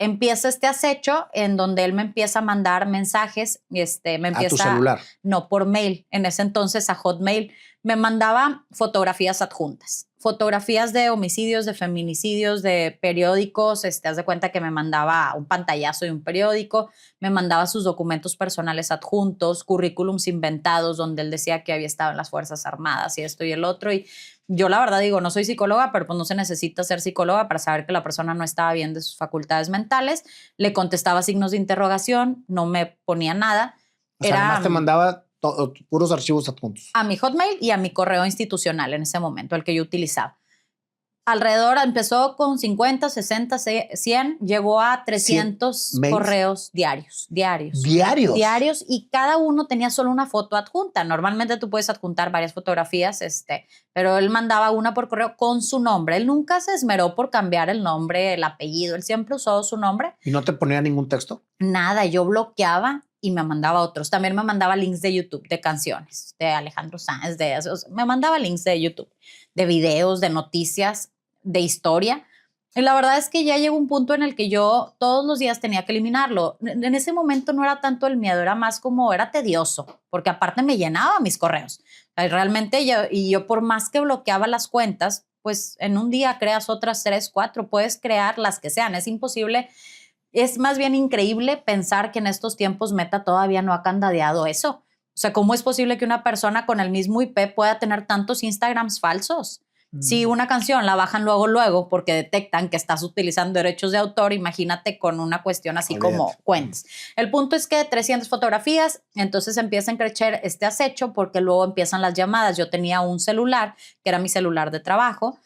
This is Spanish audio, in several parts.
empieza este acecho en donde él me empieza a mandar mensajes, me empieza... ¿A tu celular? No, por mail. En ese entonces a Hotmail me mandaba fotografías adjuntas, fotografías de homicidios, de feminicidios, de periódicos. Haz de cuenta que me mandaba un pantallazo de un periódico, me mandaba sus documentos personales adjuntos, currículums inventados donde él decía que había estado en las Fuerzas Armadas y esto y el otro. Y yo la verdad digo, no soy psicóloga, pero pues no se necesita ser psicóloga para saber que la persona no estaba bien de sus facultades mentales. Le contestaba signos de interrogación, no me ponía nada. O sea, además te mandaba puros archivos adjuntos. A mi Hotmail y a mi correo institucional en ese momento, el que yo utilizaba. Alrededor, empezó con 50, 60, 100, llegó a 300 correos diarios. Diarios, y cada uno tenía solo una foto adjunta. Normalmente tú puedes adjuntar varias fotografías, pero él mandaba una por correo con su nombre. Él nunca se esmeró por cambiar el nombre, el apellido. Él siempre usó su nombre. ¿Y no te ponía ningún texto? Nada, yo bloqueaba y me mandaba otros. También me mandaba links de YouTube, de canciones, de Alejandro Sanz, de esos. Me mandaba links de YouTube, de videos, de noticias, de historia. Y la verdad es que ya llegó un punto en el que yo todos los días tenía que eliminarlo. En ese momento no era tanto el miedo, era más como era tedioso, porque aparte me llenaba mis correos. Realmente yo por más que bloqueaba las cuentas, pues en un día creas otras 3, 4, puedes crear las que sean. Es imposible. Es más bien increíble pensar que en estos tiempos Meta todavía no ha candadeado eso. O sea, ¿cómo es posible que una persona con el mismo IP pueda tener tantos Instagrams falsos? Si una canción la bajan luego porque detectan que estás utilizando derechos de autor, imagínate con una cuestión así como cuentas. El punto es que 300 fotografías, entonces empieza a crecer este acecho porque luego empiezan las llamadas. Yo tenía un celular que era mi celular de trabajo.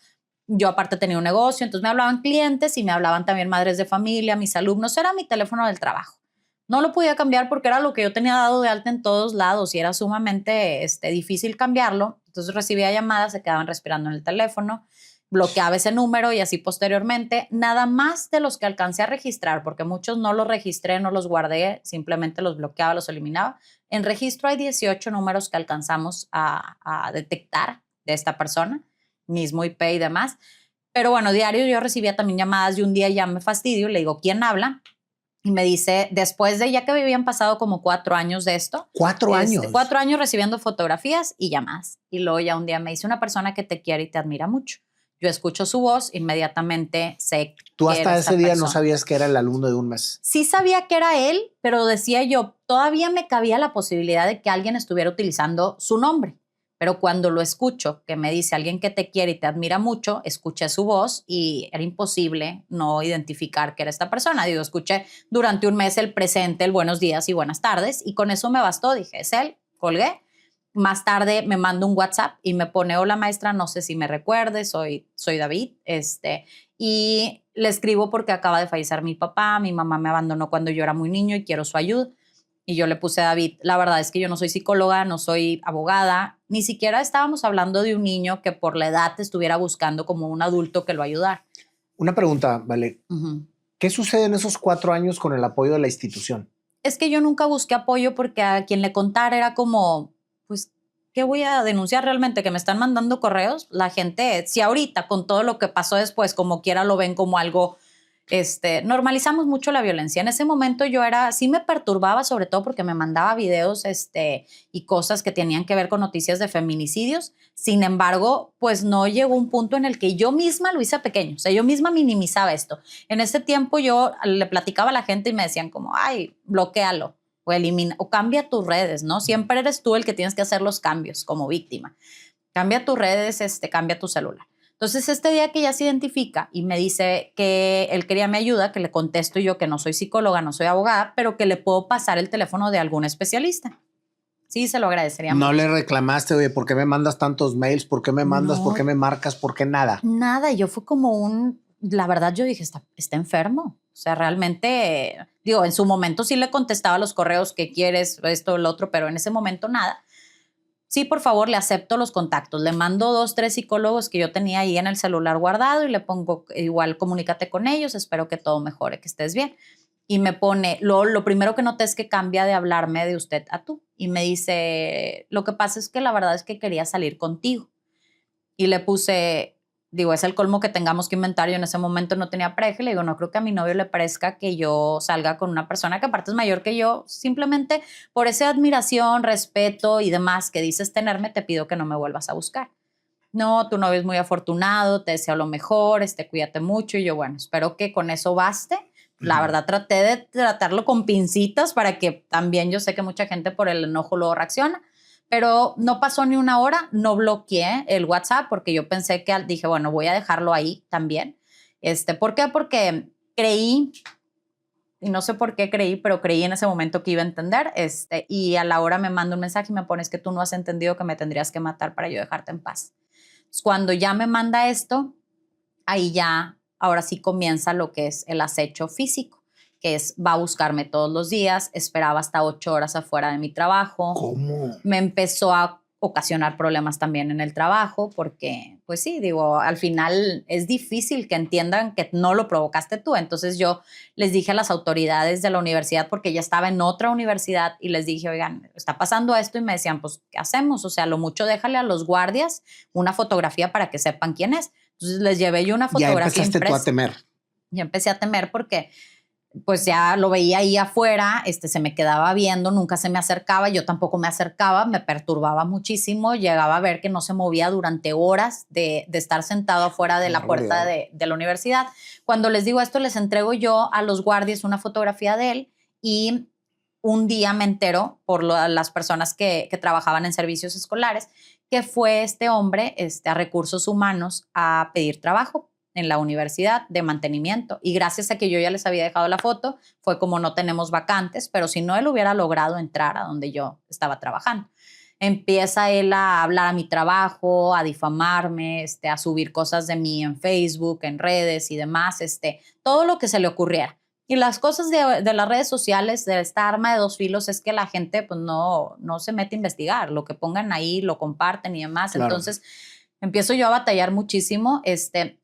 Yo aparte tenía un negocio, entonces me hablaban clientes y me hablaban también madres de familia, mis alumnos. Era mi teléfono del trabajo. No lo podía cambiar porque era lo que yo tenía dado de alta en todos lados y era sumamente difícil cambiarlo. Entonces recibía llamadas, se quedaban respirando en el teléfono, bloqueaba ese número y así posteriormente. Nada más de los que alcancé a registrar, porque muchos no los registré, no los guardé, simplemente los bloqueaba, los eliminaba. En registro hay 18 números que alcanzamos a detectar de esta persona, mismo IP y demás. Pero bueno, diario yo recibía también llamadas y un día ya me fastidio, le digo, ¿quién habla? Y me dice, después de ya que habían pasado como 4 años de esto. 4 años. 4 años recibiendo fotografías y llamadas. Y luego ya un día me dice una persona que te quiere y te admira mucho. Yo escucho su voz, inmediatamente sé que ¿Tú hasta ese día persona. No sabías que era el alumno de un mes? Sí sabía que era él, pero decía yo, todavía me cabía la posibilidad de que alguien estuviera utilizando su nombre. Pero cuando lo escucho, que me dice alguien que te quiere y te admira mucho, escuché su voz y era imposible no identificar que era esta persona. Digo, escuché durante un mes el presente, el buenos días y buenas tardes, y con eso me bastó. Dije, es él, colgué. Más tarde me manda un WhatsApp y me pone, hola maestra, no sé si me recuerde, soy David, y le escribo porque acaba de fallecer mi papá, mi mamá me abandonó cuando yo era muy niño y quiero su ayuda. Y yo le puse a David, la verdad es que yo no soy psicóloga, no soy abogada, ni siquiera estábamos hablando de un niño que por la edad estuviera buscando como un adulto que lo ayudara. Una pregunta, Vale. ¿Qué sucede en esos 4 años con el apoyo de la institución? Es que yo nunca busqué apoyo porque a quien le contara era como, pues, ¿qué voy a denunciar realmente? Que me están mandando correos. La gente, si ahorita con todo lo que pasó después, como quiera lo ven como algo... normalizamos mucho la violencia. En ese momento sí me perturbaba, sobre todo porque me mandaba videos y cosas que tenían que ver con noticias de feminicidios. Sin embargo, pues no llegó un punto en el que yo misma lo hice pequeño. O sea, yo misma minimizaba esto. En ese tiempo yo le platicaba a la gente y me decían como, ay, bloquéalo o elimina o cambia tus redes, ¿no? Siempre eres tú el que tienes que hacer los cambios como víctima. Cambia tus redes, cambia tu celular. Entonces, este día que ya se identifica y me dice que él quería mi ayuda, que le contesto yo que no soy psicóloga, no soy abogada, pero que le puedo pasar el teléfono de algún especialista. Sí, se lo agradecería mucho. ¿No le reclamaste, oye, por qué me mandas tantos mails? ¿Por qué me mandas? No. ¿Por qué me marcas? ¿Por qué nada? Nada, yo fue como la verdad yo dije, está enfermo. O sea, realmente, digo, en su momento sí le contestaba los correos que quieres, esto, lo otro, pero en ese momento nada. Sí, por favor, le acepto los contactos. Le mando 2, 3 psicólogos que yo tenía ahí en el celular guardado y le pongo igual, comunícate con ellos, espero que todo mejore, que estés bien. Y me pone, lo primero que noté es que cambia de hablarme de usted a tú. Y me dice, lo que pasa es que la verdad es que quería salir contigo. Y le puse, Digo, es el colmo que tengamos que inventar. Yo en ese momento no tenía pareja y le digo, no creo que a mi novio le parezca que yo salga con una persona que aparte es mayor que yo. Simplemente por esa admiración, respeto y demás que dices tenerme, te pido que no me vuelvas a buscar. No, tu novio es muy afortunado, te deseo lo mejor, cuídate mucho. Y yo, bueno, espero que con eso baste. La verdad, traté de tratarlo con pincitas para que también yo sé que mucha gente por el enojo luego reacciona, pero no pasó ni una hora, no bloqueé el WhatsApp porque yo pensé que dije, bueno, voy a dejarlo ahí también. ¿Por qué? Porque creí, y no sé por qué creí, pero creí en ese momento que iba a entender, y a la hora me manda un mensaje y me pones que tú no has entendido que me tendrías que matar para yo dejarte en paz. Cuando ya me manda esto, ahí ya, ahora sí comienza lo que es el acecho físico, que es, va a buscarme todos los días, esperaba hasta 8 horas afuera de mi trabajo. ¿Cómo? Me empezó a ocasionar problemas también en el trabajo, porque, pues sí, digo, al final es difícil que entiendan que no lo provocaste tú. Entonces yo les dije a las autoridades de la universidad, porque ya estaba en otra universidad, y les dije, oigan, está pasando esto, y me decían, pues, ¿qué hacemos? O sea, lo mucho déjale a los guardias una fotografía para que sepan quién es. Entonces les llevé yo una fotografía ya empezaste impresa. tú a temer. Ya empecé a temer porque pues ya lo veía ahí afuera, se me quedaba viendo, nunca se me acercaba, yo tampoco me acercaba, me perturbaba muchísimo, llegaba a ver que no se movía durante horas de estar sentado afuera de la puerta de la universidad. Cuando les digo esto, les entrego yo a los guardias una fotografía de él, y un día me entero por las personas que trabajaban en servicios escolares que fue este hombre a recursos humanos a pedir trabajo en la universidad de mantenimiento, y gracias a que yo ya les había dejado la foto fue como no tenemos vacantes, pero si no, él hubiera logrado entrar a donde yo estaba trabajando. Empieza él a hablar a mi trabajo, a difamarme, a subir cosas de mí en Facebook, en redes y demás, todo lo que se le ocurriera. Y las cosas de las redes sociales, de esta arma de dos filos, es que la gente pues no se mete a investigar. Lo que pongan ahí lo comparten y demás. Claro. Entonces empiezo yo a batallar muchísimo.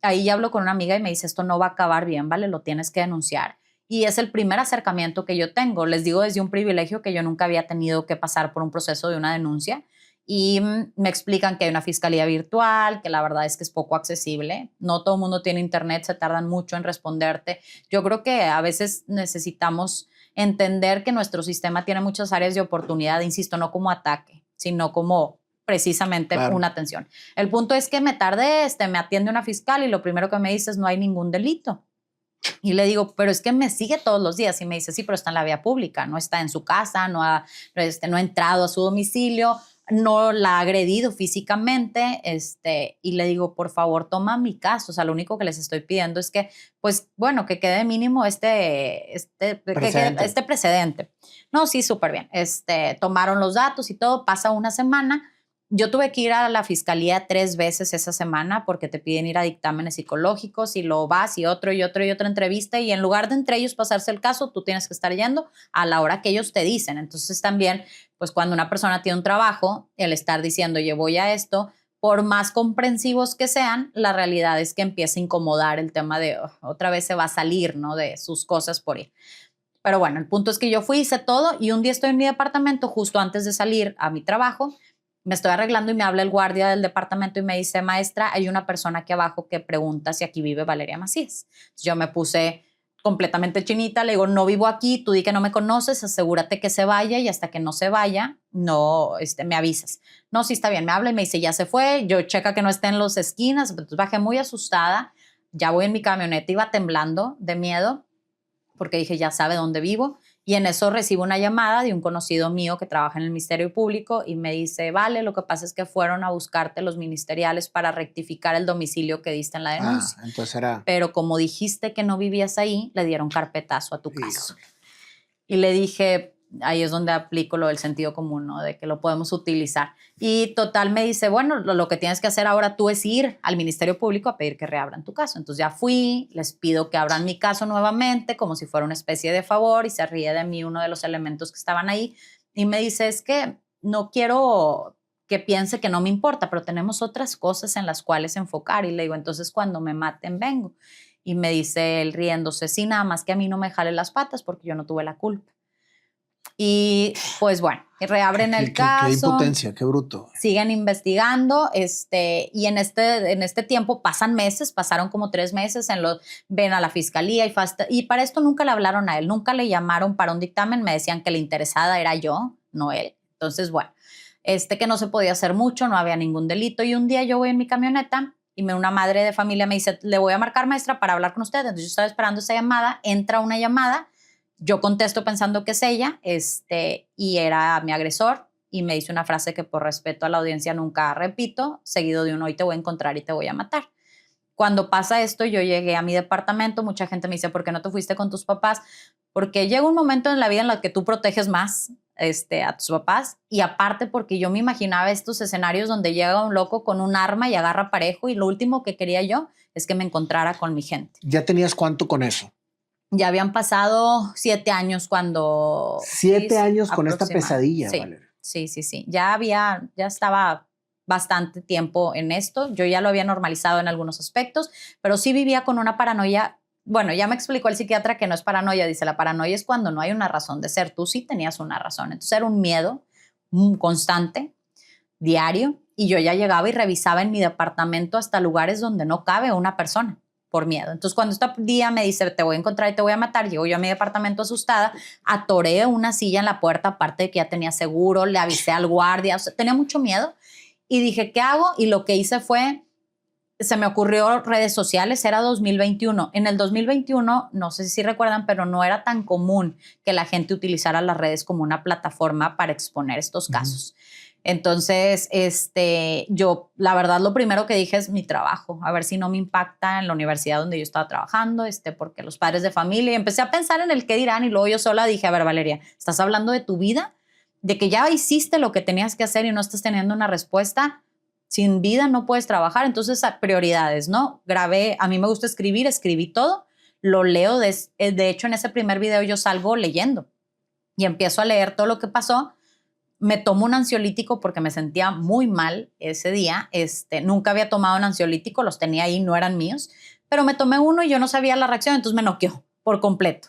Ahí ya hablo con una amiga y me dice, esto no va a acabar bien, ¿vale? Lo tienes que denunciar. Y es el primer acercamiento que yo tengo. Les digo desde un privilegio que yo nunca había tenido que pasar por un proceso de una denuncia. Y me explican que hay una fiscalía virtual, que la verdad es que es poco accesible. No todo el mundo tiene internet, se tardan mucho en responderte. Yo creo que a veces necesitamos entender que nuestro sistema tiene muchas áreas de oportunidad, insisto, no como ataque, sino como precisamente una atención. El punto es que me tardé, me atiende una fiscal y lo primero que me dice es no hay ningún delito. Y le digo, pero es que me sigue todos los días. Y me dice, sí, pero está en la vía pública, no está en su casa, no ha entrado a su domicilio, no la ha agredido físicamente, y le digo, por favor, toma mi caso. O sea, lo único que les estoy pidiendo es que, pues, bueno, que quede mínimo precedente. No, sí, súper bien. Tomaron los datos y todo, pasa una semana. Yo tuve que ir a la fiscalía 3 veces esa semana porque te piden ir a dictámenes psicológicos y lo vas y otra entrevista, y en lugar de entre ellos pasarse el caso, tú tienes que estar yendo a la hora que ellos te dicen. Entonces también, pues cuando una persona tiene un trabajo, el estar diciendo, oye, voy a esto, por más comprensivos que sean, la realidad es que empieza a incomodar el tema de otra vez se va a salir, ¿no? De sus cosas por ir. Pero bueno, el punto es que yo fui, hice todo, y un día estoy en mi departamento justo antes de salir a mi trabajo. Me estoy arreglando y me habla el guardia del departamento y me dice, maestra, hay una persona aquí abajo que pregunta si aquí vive Valeria Macías. Entonces yo me puse completamente chinita, le digo, no vivo aquí, tú di que no me conoces, asegúrate que se vaya, y hasta que no se vaya, no, me avisas. No, sí está bien, me habla y me dice, ya se fue, yo checa que no esté en las esquinas. Entonces bajé muy asustada, ya voy en mi camioneta, iba temblando de miedo, porque dije, ya sabe dónde vivo. Y en eso recibo una llamada de un conocido mío que trabaja en el Ministerio Público y me dice, vale, lo que pasa es que fueron a buscarte los ministeriales para rectificar el domicilio que diste en la denuncia. Entonces era... Pero como dijiste que no vivías ahí, le dieron carpetazo a tu caso. Y le dije, ahí es donde aplico lo del sentido común, ¿no? De que lo podemos utilizar. Y total me dice, bueno, lo que tienes que hacer ahora tú es ir al Ministerio Público a pedir que reabran tu caso. Entonces ya fui, les pido que abran mi caso nuevamente, como si fuera una especie de favor, y se ríe de mí uno de los elementos que estaban ahí. Y me dice, es que no quiero que piense que no me importa, pero tenemos otras cosas en las cuales enfocar. Y le digo, entonces cuando me maten, vengo. Y me dice él riéndose, sí, nada más que a mí no me jale las patas porque yo no tuve la culpa. Y pues bueno, reabren el caso. Qué impotencia, qué bruto. Siguen investigando, y en este tiempo pasaron como 3 meses, ven a la fiscalía y para esto nunca le hablaron a él, nunca le llamaron para un dictamen, me decían que la interesada era yo, no él. Entonces, bueno, que no se podía hacer mucho, no había ningún delito, y un día yo voy en mi camioneta y una madre de familia me dice, le voy a marcar, maestra, para hablar con usted. Entonces yo estaba esperando esa llamada, entra una llamada, yo contesto pensando que es ella, y era mi agresor, y me dice una frase que por respeto a la audiencia nunca repito, seguido de un hoy te voy a encontrar y te voy a matar. Cuando pasa esto, yo llegué a mi departamento, mucha gente me dice, ¿por qué no te fuiste con tus papás? Porque llega un momento en la vida en el que tú proteges más a tus papás, y aparte porque yo me imaginaba estos escenarios donde llega un loco con un arma y agarra parejo, y lo último que quería yo es que me encontrara con mi gente. ¿Ya tenías cuánto con eso? Ya habían pasado 7 años cuando... 7 años con esta pesadilla, sí, Valeria. Sí. Ya estaba bastante tiempo en esto. Yo ya lo había normalizado en algunos aspectos, pero sí vivía con una paranoia. Bueno, ya me explicó el psiquiatra que no es paranoia. Dice, la paranoia es cuando no hay una razón de ser. Tú sí tenías una razón. Entonces era un miedo constante, diario, y yo ya llegaba y revisaba en mi departamento hasta lugares donde no cabe una persona por miedo. Entonces, cuando este día me dice, te voy a encontrar y te voy a matar, llego yo a mi departamento asustada, atoré una silla en la puerta, aparte de que ya tenía seguro, le avisé al guardia, o sea, tenía mucho miedo y dije, ¿qué hago? Y lo que hice fue, se me ocurrió redes sociales, era 2021. En el 2021, no sé si recuerdan, pero no era tan común que la gente utilizara las redes como una plataforma para exponer estos casos. Entonces, yo, la verdad, lo primero que dije es mi trabajo, a ver si no me impacta en la universidad donde yo estaba trabajando, porque los padres de familia, y empecé a pensar en el qué dirán, y luego yo sola dije, a ver, Valeria, ¿estás hablando de tu vida? ¿De que ya hiciste lo que tenías que hacer y no estás teniendo una respuesta? Sin vida no puedes trabajar. Entonces, prioridades, ¿no? Grabé, a mí me gusta escribir, escribí todo, lo leo, de hecho, en ese primer video yo salgo leyendo y empiezo a leer todo lo que pasó. Me tomo un ansiolítico porque me sentía muy mal ese día. Nunca había tomado un ansiolítico, los tenía ahí, no eran míos, pero me tomé uno y yo no sabía la reacción, entonces me noqueó por completo.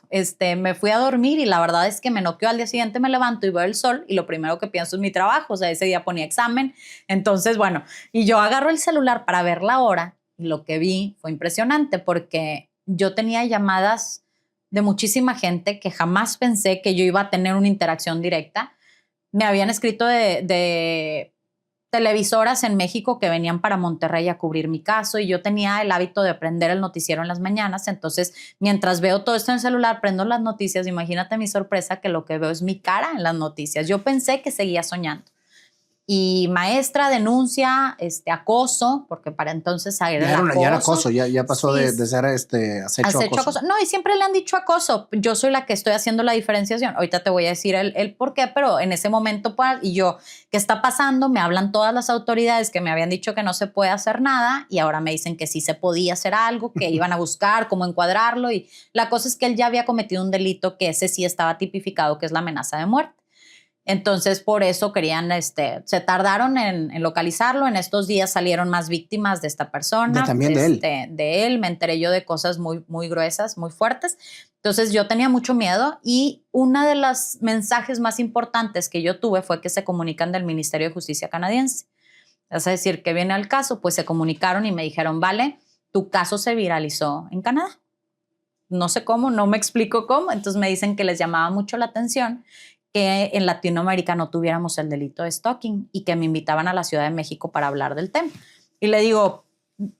Me fui a dormir y la verdad es que me noqueó. Al día siguiente me levanto y veo el sol y lo primero que pienso es mi trabajo. O sea, ese día ponía examen. Entonces, bueno, y yo agarro el celular para ver la hora y lo que vi fue impresionante porque yo tenía llamadas de muchísima gente que jamás pensé que yo iba a tener una interacción directa. Me habían escrito de televisoras en México que venían para Monterrey a cubrir mi caso, y yo tenía el hábito de prender el noticiero en las mañanas. Entonces, mientras veo todo esto en el celular, prendo las noticias. Imagínate mi sorpresa que lo que veo es mi cara en las noticias. Yo pensé que seguía soñando. Y maestra denuncia acoso, porque para entonces era el acoso. Ya era acoso, ya pasó sí, de ser acecho acoso. No, y siempre le han dicho acoso. Yo soy la que estoy haciendo la diferenciación. Ahorita te voy a decir el por qué, pero en ese momento, y yo, ¿qué está pasando? Me hablan todas las autoridades que me habían dicho que no se puede hacer nada, y ahora me dicen que sí se podía hacer algo, que iban a buscar cómo encuadrarlo, y la cosa es que él ya había cometido un delito que ese sí estaba tipificado, que es la amenaza de muerte. Entonces, por eso querían, se tardaron en localizarlo. En estos días salieron más víctimas de esta persona. También de él. De él. Me enteré yo de cosas muy, muy gruesas, muy fuertes. Entonces, yo tenía mucho miedo, y uno de los mensajes más importantes que yo tuve fue que se comunican del Ministerio de Justicia canadiense. Es decir, que viene al caso, pues se comunicaron y me dijeron, vale, tu caso se viralizó en Canadá. No sé cómo, no me explico cómo. Entonces, me dicen que les llamaba mucho la atención que en Latinoamérica no tuviéramos el delito de stalking, y que me invitaban a la Ciudad de México para hablar del tema. Y le digo,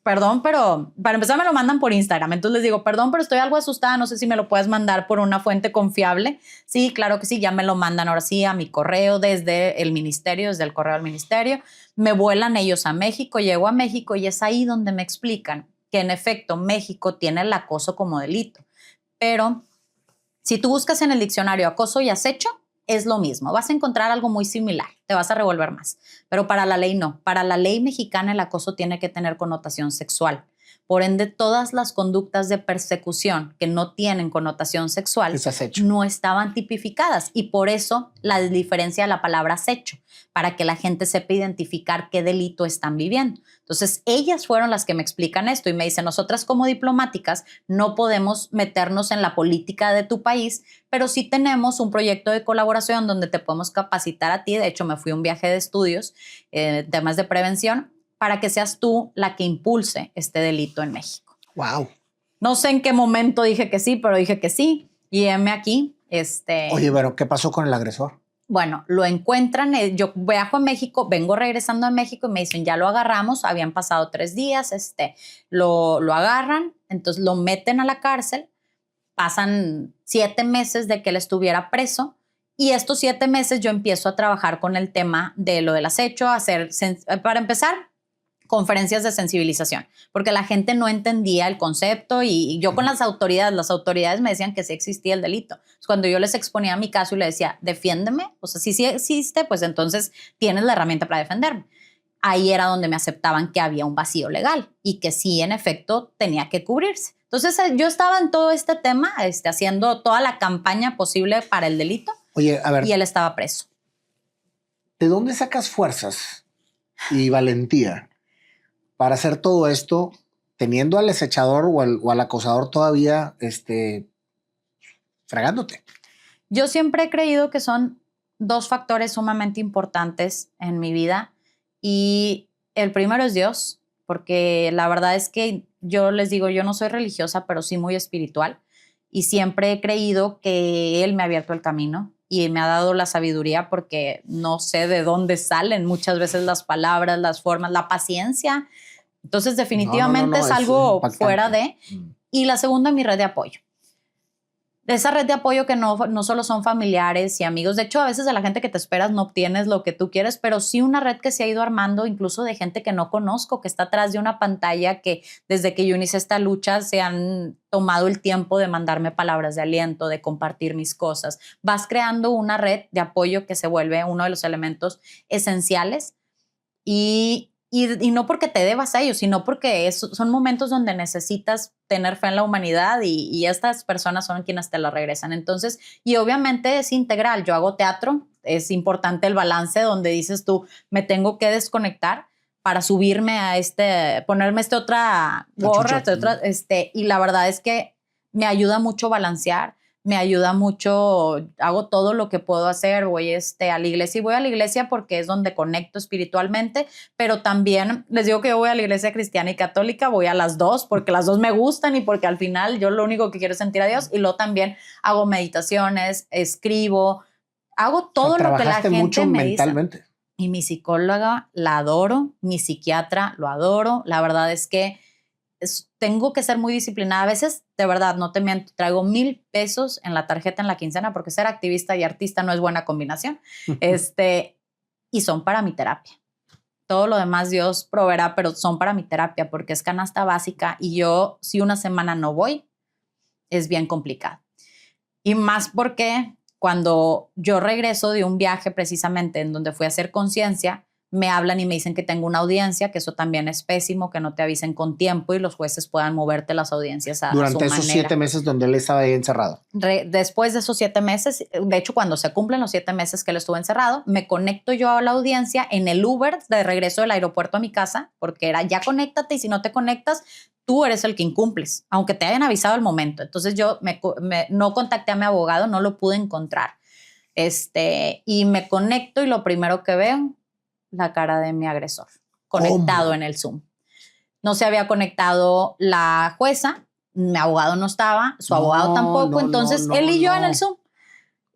perdón, pero para empezar me lo mandan por Instagram. Entonces les digo, perdón, pero estoy algo asustada, no sé si me lo puedes mandar por una fuente confiable. Sí, claro que sí, ya me lo mandan ahora sí a mi correo desde el ministerio, desde el correo del ministerio. Me vuelan ellos a México, llego a México, y es ahí donde me explican que en efecto México tiene el acoso como delito. Pero si tú buscas en el diccionario acoso y acecho, es lo mismo, vas a encontrar algo muy similar, te vas a revolver más, pero para la ley no. Para la ley mexicana el acoso tiene que tener connotación sexual, Por ende, todas las conductas de persecución que no tienen connotación sexual no estaban tipificadas. Y por eso la diferencia de la palabra acecho, para que la gente sepa identificar qué delito están viviendo. Entonces, ellas fueron las que me explican esto y me dicen, nosotras como diplomáticas no podemos meternos en la política de tu país, pero sí tenemos un proyecto de colaboración donde te podemos capacitar a ti. De hecho, me fui a un viaje de estudios, temas de prevención, para que seas tú la que impulse este delito en México. Wow. No sé en qué momento dije que sí, pero dije que sí. Y heme aquí. Oye, pero ¿qué pasó con el agresor? Bueno, lo encuentran, yo viajo a México, vengo regresando a México y me dicen, ya lo agarramos, habían pasado 3 días, lo agarran, entonces lo meten a la cárcel, pasan 7 meses de que él estuviera preso y estos 7 meses yo empiezo a trabajar con el tema de lo del acecho, para empezar, conferencias de sensibilización, porque la gente no entendía el concepto y yo con las autoridades me decían que sí existía el delito. Cuando yo les exponía mi caso y le decía, defiéndeme, o sea, si sí existe, pues entonces tienes la herramienta para defenderme. Ahí era donde me aceptaban que había un vacío legal y que sí, en efecto, tenía que cubrirse. Entonces yo estaba en todo este tema, haciendo toda la campaña posible para el delito. Oye, a ver. Y él estaba preso. ¿De dónde sacas fuerzas y valentía para hacer todo esto teniendo al acechador o al acosador todavía fregándote? Yo siempre he creído que son 2 factores sumamente importantes en mi vida y el primero es Dios, porque la verdad es que yo les digo, yo no soy religiosa, pero sí muy espiritual y siempre he creído que Él me ha abierto el camino y me ha dado la sabiduría porque no sé de dónde salen muchas veces las palabras, las formas, la paciencia. Entonces, definitivamente es algo fuera de. Y la segunda, mi red de apoyo. Esa red de apoyo que no solo son familiares y amigos. De hecho, a veces de la gente que te esperas no obtienes lo que tú quieres, pero sí una red que se ha ido armando incluso de gente que no conozco, que está atrás de una pantalla, que desde que yo inicié esta lucha se han tomado el tiempo de mandarme palabras de aliento, de compartir mis cosas. Vas creando una red de apoyo que se vuelve uno de los elementos esenciales y no porque te debas a ellos, sino porque son momentos donde necesitas tener fe en la humanidad y estas personas son quienes te la regresan. Entonces, y obviamente es integral. Yo hago teatro, es importante el balance donde dices tú, me tengo que desconectar para subirme a ponerme otra gorra, y la verdad es que me ayuda mucho balancear. Me ayuda mucho, hago todo lo que puedo hacer, voy a la iglesia y voy a la iglesia porque es donde conecto espiritualmente, pero también les digo que yo voy a la iglesia cristiana y católica, voy a las 2 porque las 2 me gustan y porque al final yo lo único que quiero es sentir a Dios y luego también hago meditaciones, escribo, hago todo lo que la gente mucho me mentalmente. dice. Y mi psicóloga la adoro, mi psiquiatra lo adoro, la verdad es que tengo que ser muy disciplinada. A veces, de verdad, no te miento, traigo 1,000 pesos en la tarjeta en la quincena porque ser activista y artista no es buena combinación. Y son para mi terapia. Todo lo demás Dios proveerá, pero son para mi terapia porque es canasta básica y yo, si una semana no voy, es bien complicado. Y más porque cuando yo regreso de un viaje precisamente en donde fui a hacer conciencia, me hablan y me dicen que tengo una audiencia, que eso también es pésimo, que no te avisen con tiempo y los jueces puedan moverte las audiencias a su manera. Durante esos 7 meses donde él estaba ahí encerrado. Después de esos 7 meses, de hecho, cuando se cumplen los 7 meses que él estuvo encerrado, me conecto yo a la audiencia en el Uber de regreso del aeropuerto a mi casa, porque era ya conéctate y si no te conectas, tú eres el que incumples, aunque te hayan avisado al momento. Entonces yo no contacté a mi abogado, no lo pude encontrar. Y me conecto y lo primero que veo, la cara de mi agresor, conectado en el Zoom. No se había conectado la jueza, mi abogado no estaba, su abogado tampoco, entonces él y yo en el Zoom.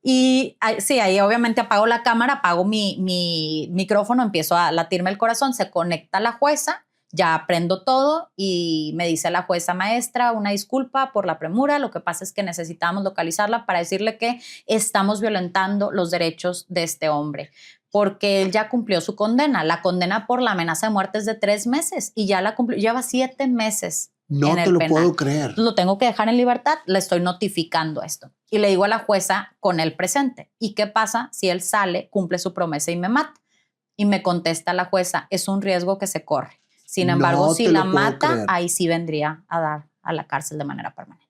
Y sí, ahí obviamente apago la cámara, apago mi micrófono, empiezo a latirme el corazón, se conecta la jueza, ya aprendo todo y me dice la jueza: maestra, una disculpa por la premura, lo que pasa es que necesitamos localizarla para decirle que estamos violentando los derechos de este hombre, porque él ya cumplió su condena. La condena por la amenaza de muerte es de 3 meses y ya la cumplió, lleva 7 meses. No te lo puedo creer. Lo tengo que dejar en libertad, le estoy notificando esto. Y le digo a la jueza con él presente: ¿y qué pasa si él sale, cumple su promesa y me mata? Y me contesta la jueza: es un riesgo que se corre. Sin embargo, No si te la lo puedo mata, creer. ahí sí vendría a dar a la cárcel de manera permanente.